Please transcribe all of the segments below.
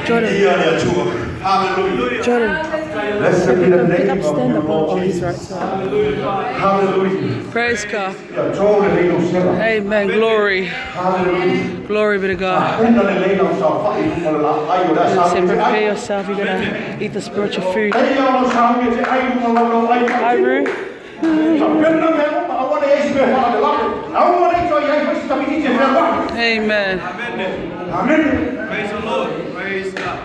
Jordan. Jordan. Pick up, stand up on his right side. Praise God. Amen. Glory. Glory be to God. Say, prepare yourself. You're going to eat the spiritual food. Hi, Ruth. Amen. Amen. Praise the Lord. Praise God.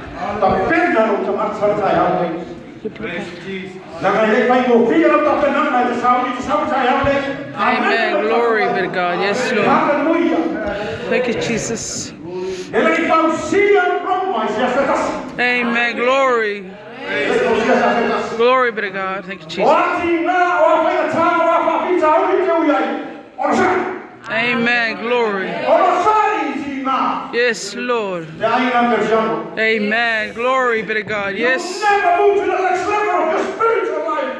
Praise Jesus. Amen. Glory be to God. Yes, Lord. Thank you, Jesus. Amen. Glory. Glory be to God. Thank you, Jesus. Amen. Glory. Yes, Lord. Amen. Glory be to God. Yes.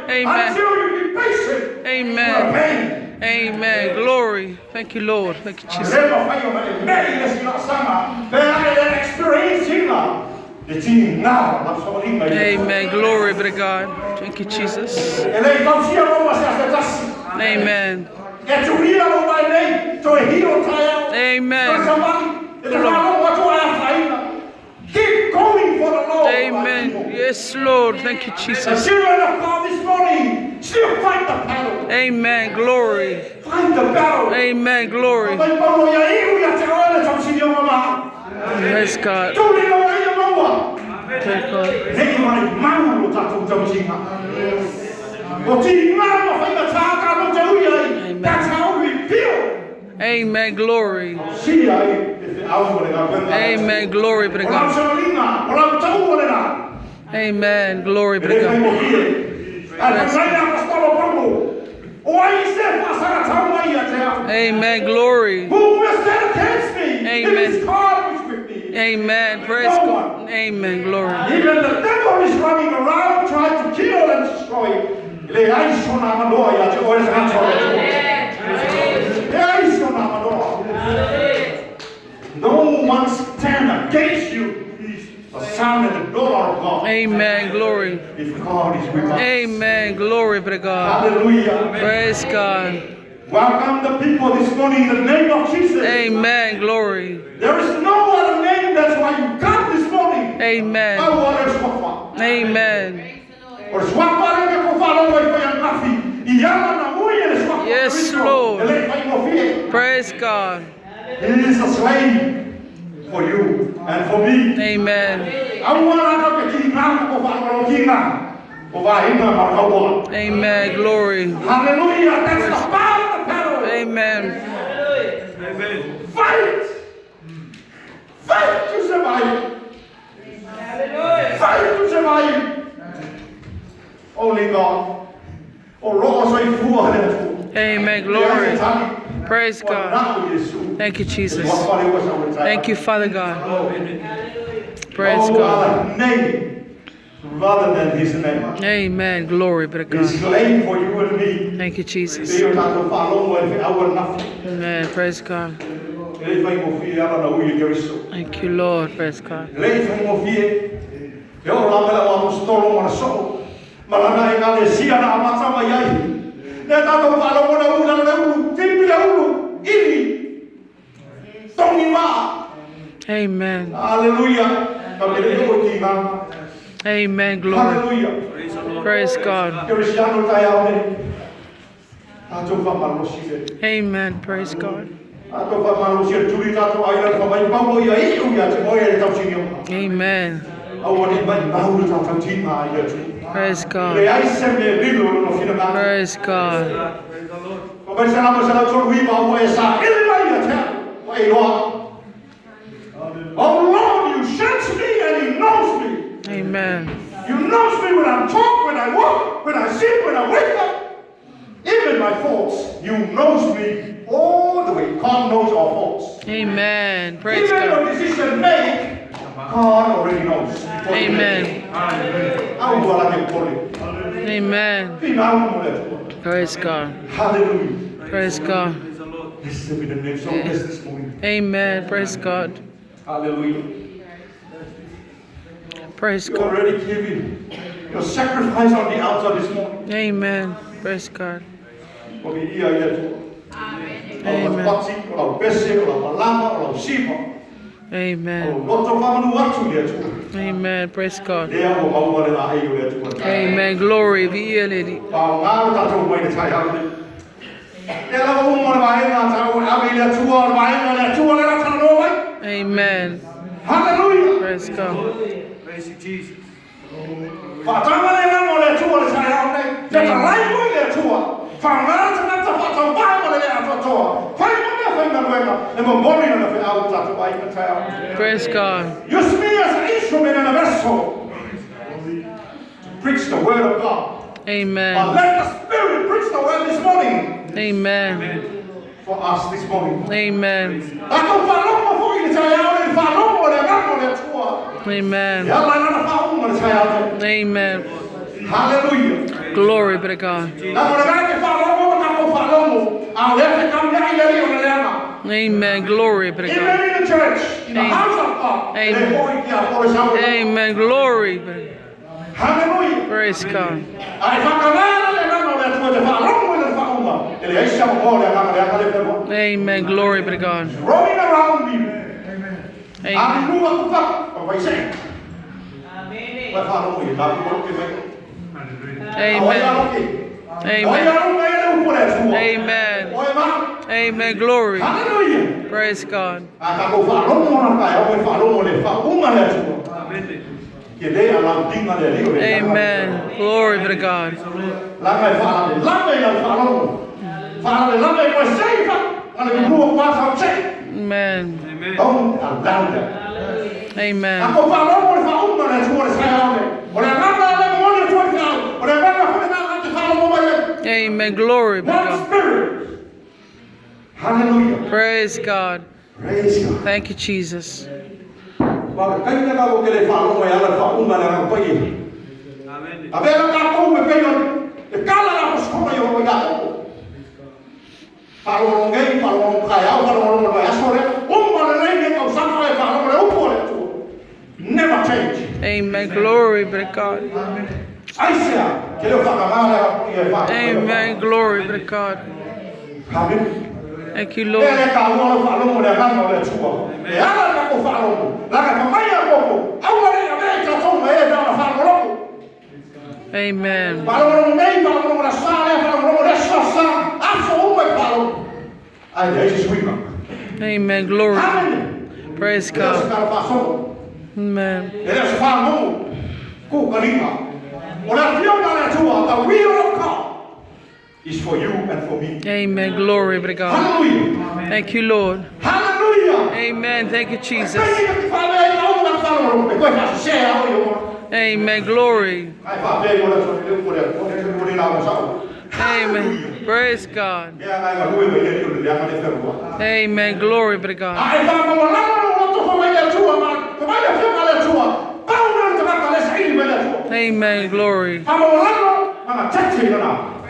Amen. Amen. Amen. Glory. Thank you, Lord. Thank you, Jesus. Amen. Glory be to God. Thank you, Jesus. Amen. Amen. Keep going for the Lord. Amen. Yes, Lord. Thank you, Jesus. The children of God this morning still fight the battle. Amen. Glory. Fight the battle. Amen. Glory. Praise God. Praise God. Amen. That's how we feel. Amen. Glory. Amen. Glory be to God. Amen. Glory be to God. Amen. Glory. Amen. Amen. Praise God. Amen. Glory. Even the devil is running around trying to kill and destroy. No one stand against you. The sound of the door of God. Amen. Glory. If God is with us. Amen. Glory be to God. Hallelujah. Praise God. Welcome the people this morning in the name of Jesus. Amen. Glory. There is no other name. That's why you come this morning. Amen. Amen. Yes, Lord. Praise God. He is a slave for you and for me. Amen. Amen. Glory. Hallelujah. That's the power of the battle. Amen. Amen. Fight. Fight to survive. Fight to survive. Only God. Amen. Glory. Praise God. Thank you, Jesus. Thank you, Father God. Praise God. Rather than his name. Amen. Glory be to God. His claim for you and me. Thank you, Jesus. Amen. Praise God. Thank you, Lord. Praise God. Amen. Hallelujah. Amen. Glory. Hallelujah. Praise God. Amen. Praise God. Amen. Praise God. Praise God. Oh Lord, you sense me and you knows me. Amen. You knows me when I talk, when I walk, when I sleep, when I wake up. Even my faults, you knows me all the way. God knows our faults. Amen. Praise Even God. the decision make, God already knows. Amen. Amen. Praise God. Hallelujah. Praise God. Blessed be the name. So blessed this morning. Amen. Praise God. Hallelujah. Praise You God. already giving your sacrifice on the altar this morning. Amen. Praise God. Amen. Amen. Amen. Praise God. Amen. Glory be to Amen. Hallelujah. Praise God. Praise you, Jesus. Praise God. Use me as an instrument and a vessel to preach the word of God. Amen. But let the Spirit preach the word this morning. Amen. For us this morning. Amen. Amen. Amen. Hallelujah. Glory be to God. Amen. Glory be to Even God. in the church, in the house of God. Amen. Glory be to God. Hallelujah. Praise God. Amen. Glory be to God. Roaming around me. Amen. Amen. Amen. Amen. Glory. Hallelujah. Praise God. Amen. Glory be to God. Amen. Don't allow that. Amen. Amen. Glory be to God. Spirit. Hallelujah. Praise God. Praise God. Thank you, Jesus. Never change. Amen. Glory be to God. Amen. Glory be to God. Thank you, Lord. Amen. Amen. Glory. Praise God. Amen. The will of God is for you and for me. Amen. Glory be to God. Hallelujah. Thank you, Lord. Hallelujah. Amen. Thank you, Jesus. Amen. Glory. Amen. Praise God. Amen. Glory be to God. Amen. Glory.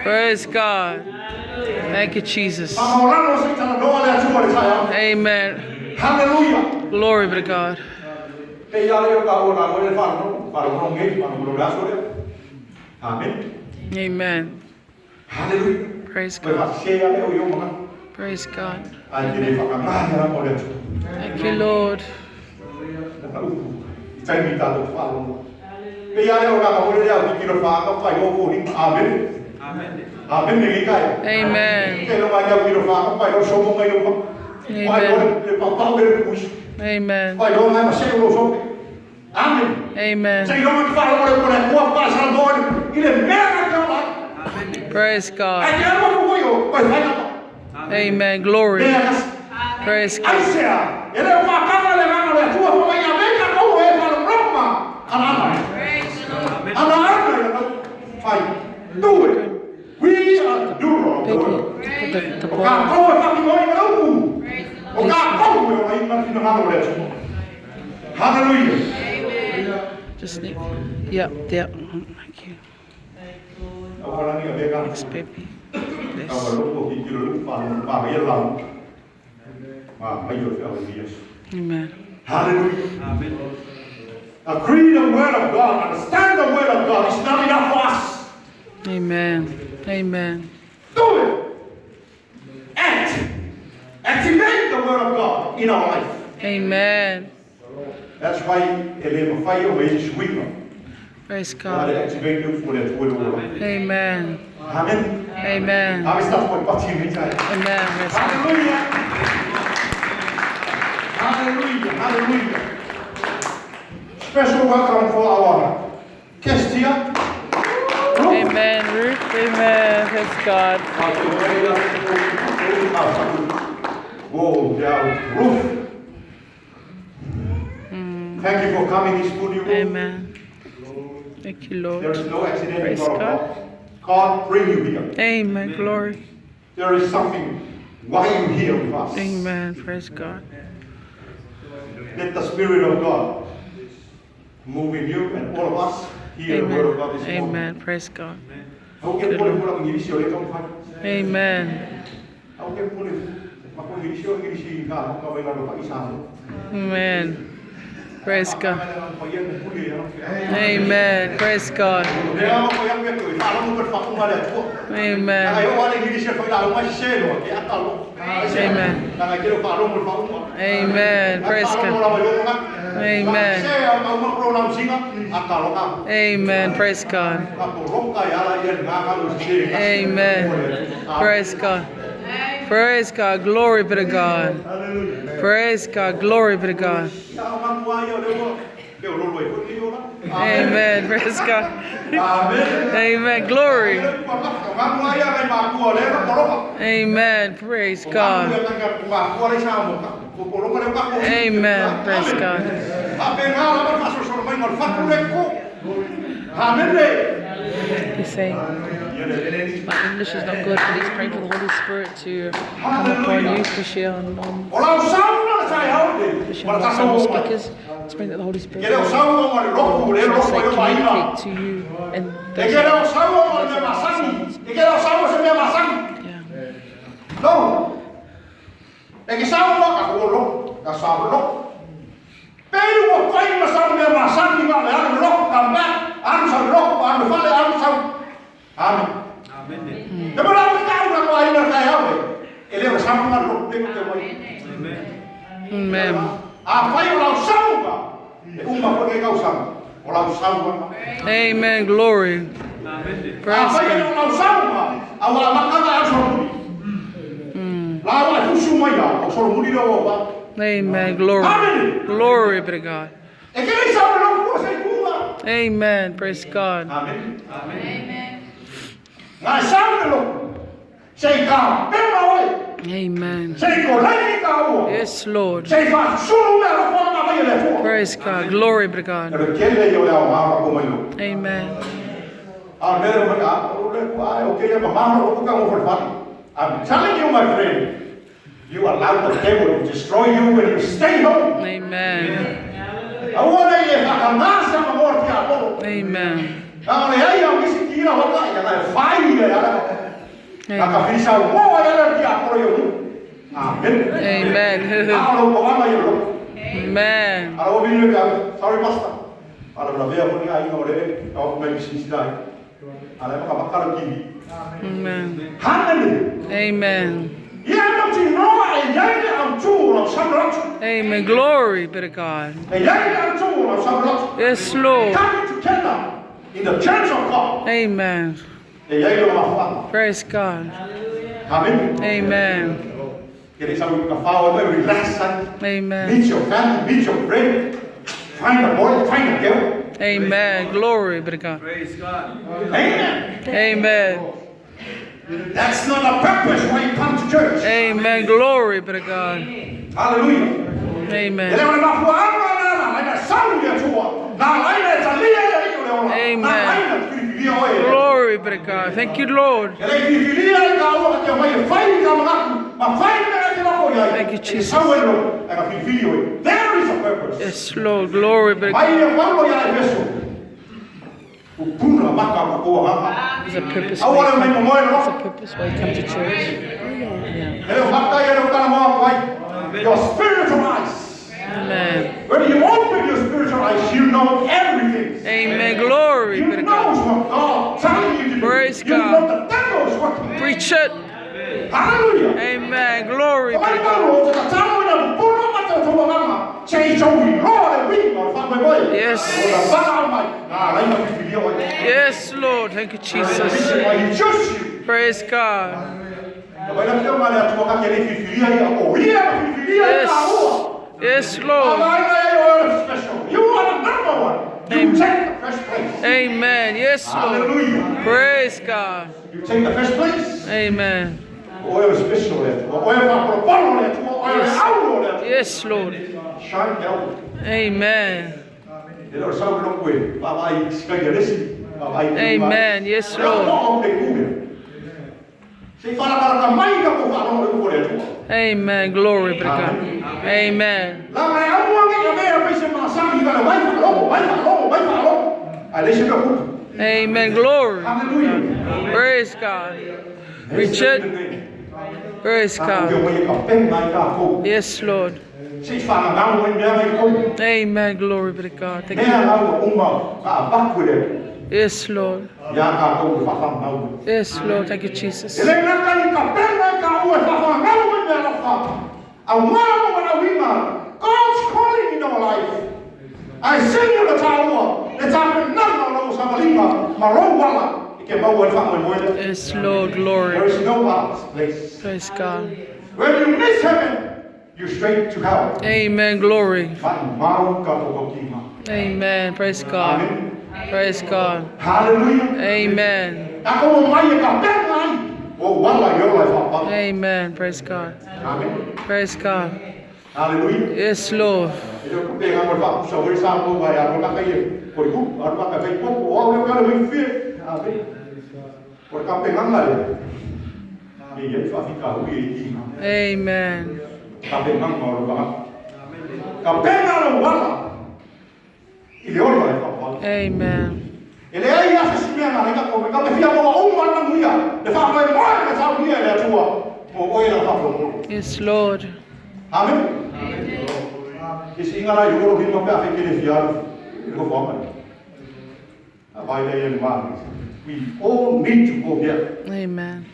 Praise God. Thank you, Jesus. Amen. Hallelujah. Glory be to God. Amen. Hallelujah. Praise God. Praise God. Thank you, Lord. Amen. Amen. Amen. Praise God. Amen. Glory. Praise God. Do it. We are doers. Hallelujah. Just need. Yep. Thank you. Thanks, baby. Bless. Amen. Hallelujah. Agree the word of God, understand the word of God. It's not enough for us. Amen. Amen. Do it. Act. Activate the word of God in our life. Amen. That's why ele fire way swing. Praise God. Activate you for that word. Amen. Amen. Amen. Amen. Hallelujah. Hallelujah. Hallelujah. Special welcome for our guest here. Amen, Ruth. Amen. Praise God. Whoa, yeah, Ruth. Thank you for coming this studio. Amen. Thank you, There is Lord. no accident. Praise God. God bring you here. Amen. Glory. There is something why you here with us. Amen. Praise God. Let the Spirit of God move in you and all of us hear the word of God Amen. this morning. Amen. Praise God. Good Amen. Amen. Praise God. Amen. Praise God. Amen. Amen. Amen. Praise God. Amen. Amen. Praise God. Amen. Praise God. Praise God. Glory be to God. Praise God. Glory be to God. Amen. Praise God. Amen. Glory. Amen. Praise God. Amen. Praise God. He's saying, my English is not good, but he's praying for the Holy Spirit to come upon you, especially on Samoa speakers. He's praying that the Holy Spirit will translate, communicate to you and those Amen. Glory. Praise God. Amen. Glory. Glory be to God. Amen. Praise God. Amen. Amen. Yes, Lord. Praise God. Glory be to God. Amen. I'm telling you, my friend, you allow the devil to destroy you when you stay home. Amen. Amen. Amen. Amen. Sorry, Pastor. Amen. Hallelujah. Amen. Amen. Glory be to God. Yes, Lord. In the church of God. Amen. Praise God. Amen. Amen. Amen. Meet your family, meet your friend. Find a boy, find a girl. Amen. Glory be to God. Praise God. Amen. Amen. That's not a purpose why you come to church. Amen. Glory be to God. Hallelujah. Amen. Amen. Glory be to God. Thank you, Lord. Thank you, Jesus. There is a purpose. Yes, Lord. Glory be to God. There's a purpose why you come. There's a purpose why you come to church. Yeah. your spiritual eyes. Amen. When you open your spiritual eyes, you know everything. Amen. Glory You be to know God. what God telling you to do. Praise you God. know the devil is working. Preach it. Hallelujah. Amen. Glory be to God. Yes. Yes, Lord. Thank you, Jesus. Praise God. Yes. Yes, Lord. You are the number one. You take the first place. Amen. Yes, Lord. Hallelujah. Praise God. You take the first place. Amen. Yes, Lord. Amen. Amen. Yes, Lord. Amen. Glory be to God. Amen. Amen. Glory. Praise God. Preach it. Praise God. Yes, Lord. Amen. Glory be to God. Thank you. Yes, Lord. Yes, Lord. Thank you, Jesus. God's calling in our life. I sing you the tower. The tower Yes, Lord. Glory. There is no other place. Praise God. When you miss heaven, you're straight to hell. Amen. Glory. Amen. Praise God. Amen. Praise God. Hallelujah. Amen. Amen. Praise God. Amen. Praise God. Hallelujah. Yes, Lord. Amen. Amen. Yes, Lord. Amen. We all need to go there. Amen.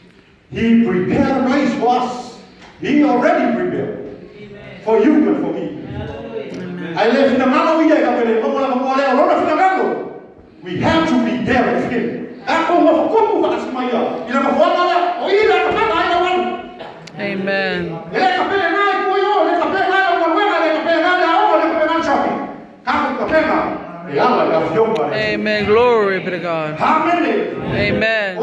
He prepared a place for us. He already prepared for you and for me. Amen. I live in the Manaia. We have to be there with him. Amen. Amen. Glory be to God. Amen.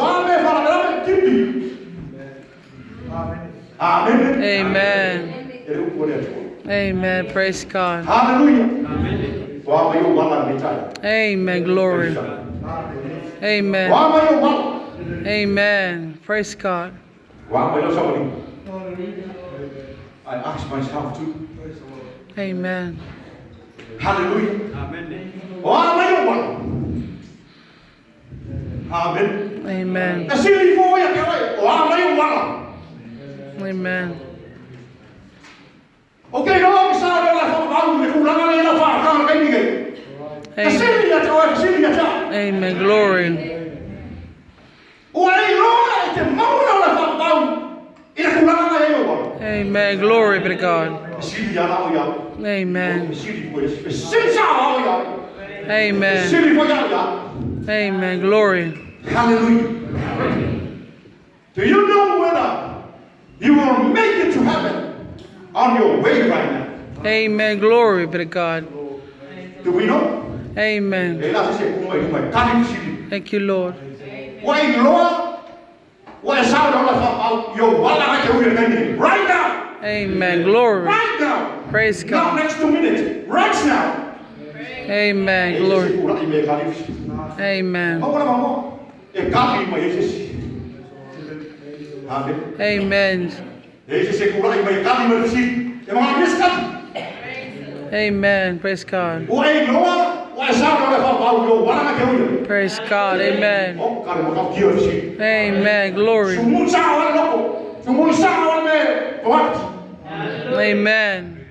Amen. Amen. Praise God. Hallelujah. Amen. Glory. Amen. Amen. Praise God. I ask myself too. Amen. Hallelujah. Amen. Amen. Amen. Okay, no, Amen. Glory. Amen. Glory be to God. Amen. Amen. Amen. Glory. Hallelujah. Do you know whether you will make it to heaven on your way right now? Amen. Glory be to God. Do we know? Amen. Thank you, Lord. Right now. Amen. Glory. Right now. Praise Not God. next 2 minutes. Right now. Amen. Glory. Amen. Amen. Amen. Praise God. Praise God. Amen. Amen. Glory. Amen.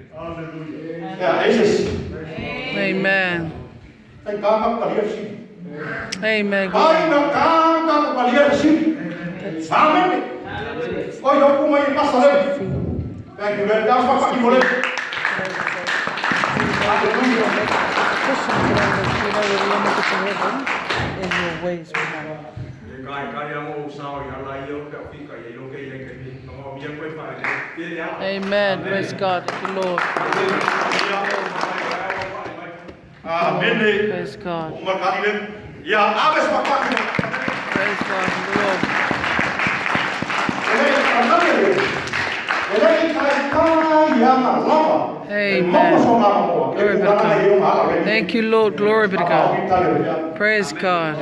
Yeah, Jesus. Amen. Thank God for the Amen. Ai na kanga kalia si. Amen. Oi yo kuma i pasale. Thank you very much for the mole. In your ways, Amen. Praise God. Thank you, Lord. Amen. Praise God. Ya, abes pakai. Praise God. Lord. Amen. Glory be to God. Thank you, Lord. Glory be to God. Praise God.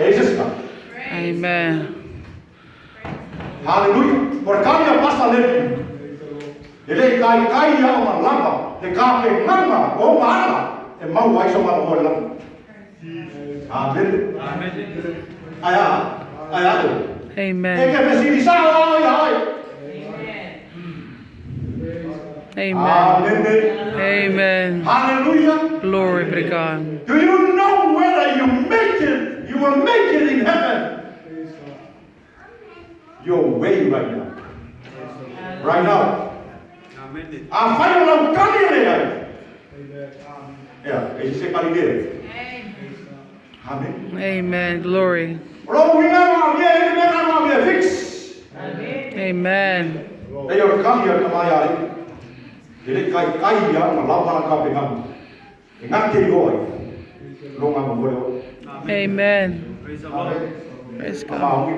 Amen. Hallelujah. Por causa passa leve. Ele cai ya uma lava. De cape mama ou mala. E mau vai somar o lava. Amen. Amen. Amen. Amen. Amen. Hallelujah. Glory be to God. Do you know whether you make it? You will make it in heaven. Your way right now. Right now. I'm fighting on Galilee. Yeah, it's a Galilee. Amen. Amen. Glory. Amen. Amen. Praise God.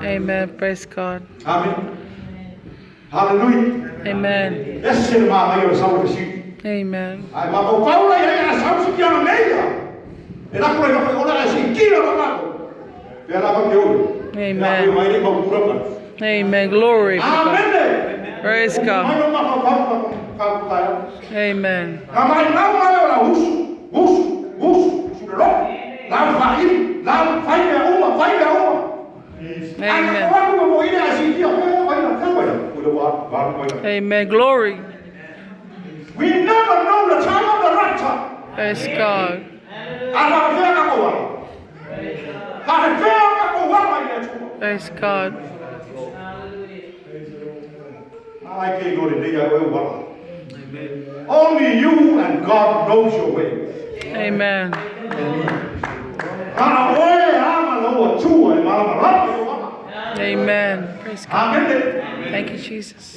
Amen. Praise God. Amen. Hallelujah. Amen. Yes, Amen. Amen. Amen. Glory. Praise God. Amen. Amen. Glory. We never know the time of the rapture. Praise God. Praise God. Only you and God knows your way. Amen. Amen. Praise God. Thank you, Jesus.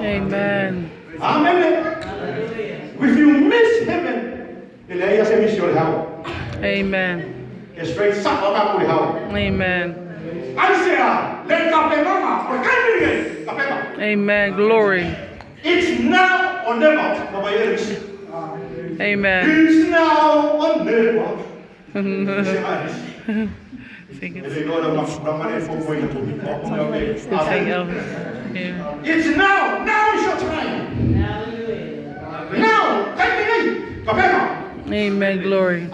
Amen. Amen. If you miss heaven, Amen. Amen. Amen. Glory. It's now or never. Amen. It's now or never. Sing it. Sing Elvis. Yeah. It's now. Now is your time. Now. Amen. Glory.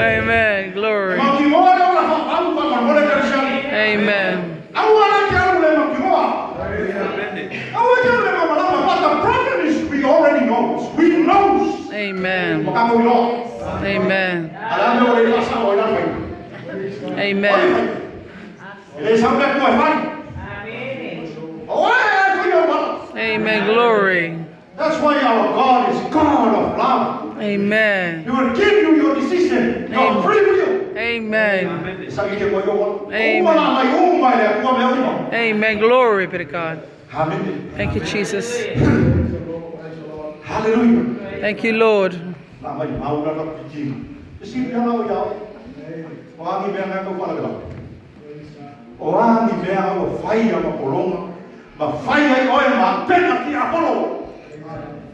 Amen. Glory. Amen. But the problem is we already know. We know. Amen. Amen. Amen. Amen. Glory. That's why our God is God of love. Amen. He will give you your decision, your free will. Amen. Amen. Amen. Glory be to God. Amen. Thank you, Jesus. Hallelujah. Thank you, Lord.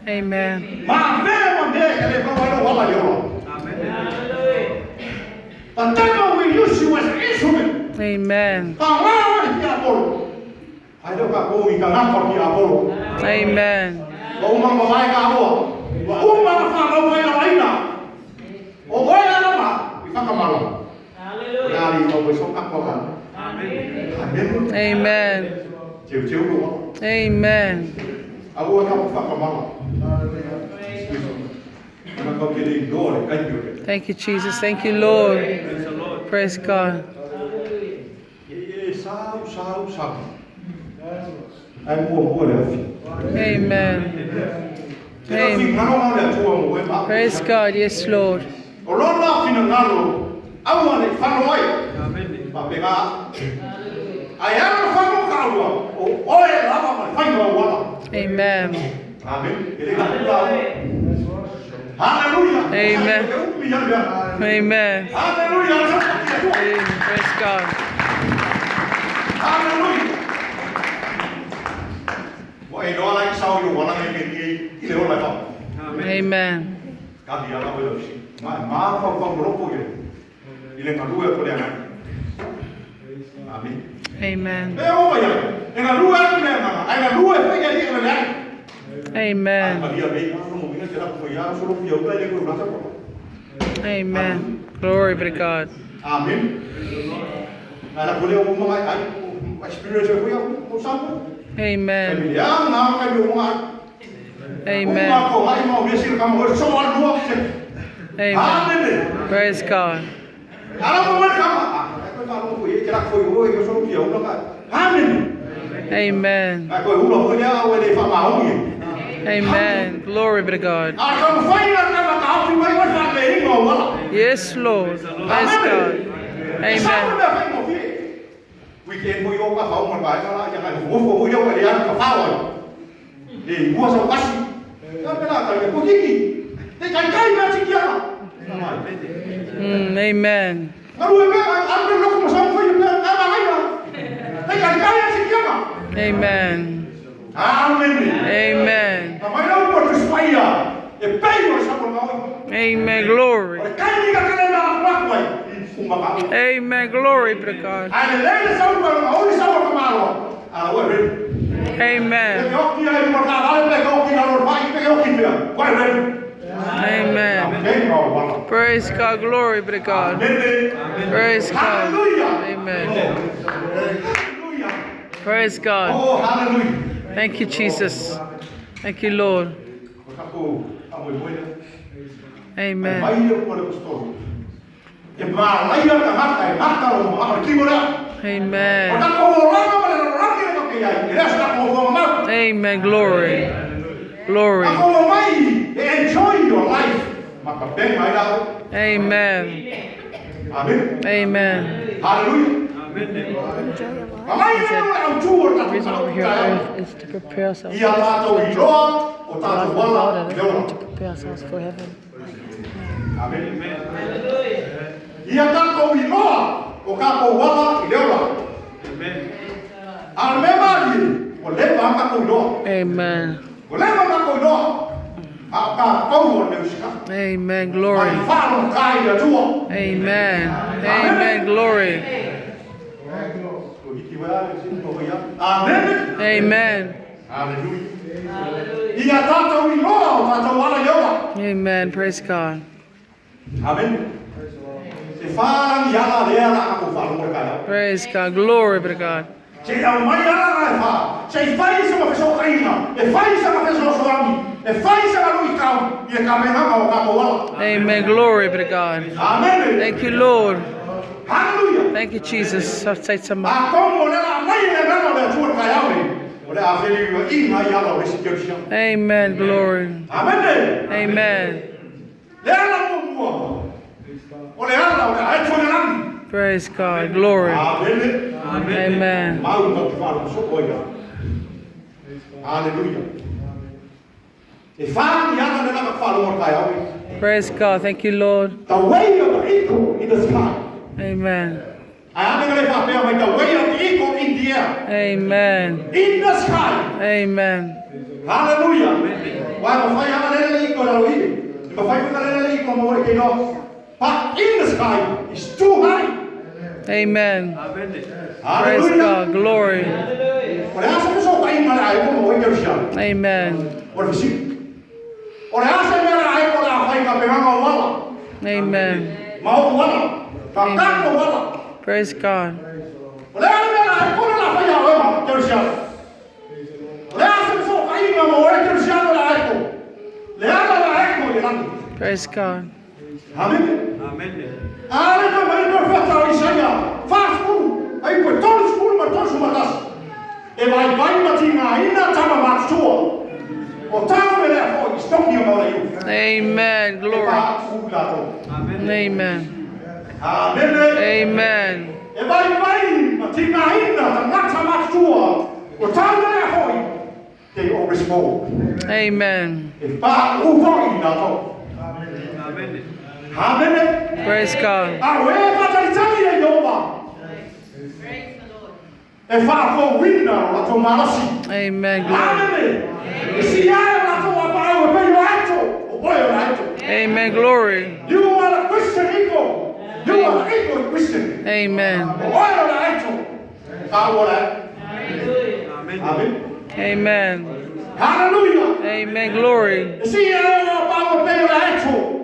Amen. The devil will use you as an instrument. Amen. Ka ngā ki Apollo. Ai reo ka kou I ka ngako ki Apollo. Amen. Wa umang mawai ka hoa. Wa umang whanau whai na waina. O oe ana ma. I whakamalo. Hallelujah. Ngāri o koe soka koka. Amen. Amen. Tiu tiu kua. Amen. Aua ka whakamalo. Thank you, Jesus. Thank you, Lord. Praise God. Amen. Amen. Praise God. Yes, Lord. Amen. Hallelujah. Amen. Amen. Hallelujah. Praise God. Hallelujah. Vậy đó là sau dù là ngày cái lễ hội đó. Amen. Cái gì đó bây giờ mà không có gì. Ile ngadu ko dia. Amen. Amen. Oh ya. Ngadu ko dia na. Ai ngadu ko dia ni ko dia. Amen. Amen. Glory be to God. Amen. Amen. Amen. Amen. Praise God. Amen. Amen. Glory be to God. Yes, Lord. Praise God. Amen. Weekend mo yung kapaw mo ba kala jangan mo yung kalian kapaw. Di gua sa kasi. Kan pala ka ko kiki. Te kan kai na sikia. Amen. Ngaru be ang lok mo sa ko yung ama kayo. Te kan kai na sikia. Amen. Amen. Amen. Kamay na po spaya. E peyo sa mo. Amen. Glory. Kai ni ka kana na makwai. Amen. Glory be to God. Amen. Amen. Praise God. Glory be to God. Praise God. Amen. Praise God. Thank you, Jesus. Thank you, Lord. Amen. Amen. Amen. Glory. Glory. Enjoy your life. Amen. Amen. Hallelujah. The reason we're here on earth is to prepare ourselves for to prepare ourselves for heaven. Amen. Ia kako iloa o kako wala I lewa. Amen. Almema o lewa kako iloa. Amen. O lewa kako iloa. Aka kauo neushika. Amen. Glory. Faro kai ya tua. Amen. Amen. Glory. Amen. Amen. Hallelujah. Ia tata iloa o tata wala lewa. Amen. Praise God. Amen. Praise God. Glory be to God. Amen. Glory be to God. Thank you, Lord. Hallelujah. Thank you, Jesus. Amen. Glory. Amen. Praise God. Glory. Amen. Hallelujah. Praise God. Thank you, Lord. The way of the eagle in the sky. Amen. The way of the eagle in the air. Amen. In the sky. Amen. Hallelujah. But in the sky is too high. Amen. Praise Hallelujah. God. Glory. Ora asa me so kai mara ai ko mo i Jerusalem. Amen. Ora si. Ora asa me ra ai ko la fai ka pe nga wala. Amen. Ma o wala. Ka ka ko wala. Praise God. Ora me ra ai ko la fai ya wa Jerusalem. Ora asa me so kai ma mo i Jerusalem la ai ko. Le ala la ai ko le langi. Praise God. Amen. Amen. Ale ka mai profeta o Isaia. Fast food. Ai ko todos food ma todos ma das. E vai matinga ina tama matua. O tama le fo stop you about you. Amen. Glory. Amen. Amen. Amen. E vai matinga ina tama matua. O tama le fo te o respo. Amen. E pa u foi na to. Amen. Amen. Praise God. A we pa tali e yova. E fa fo winna la to malasi. Amen. Glory. Amen. E si ya la to pa o pe yo ato. O boy o ato. Amen. Glory. You are a Christian equal. You are an equal Christian. Amen. O boy o ato. Ta o la. Amen. Amen. Amen. Hallelujah. Amen. Glory. E si ya la pa o pe yo ato.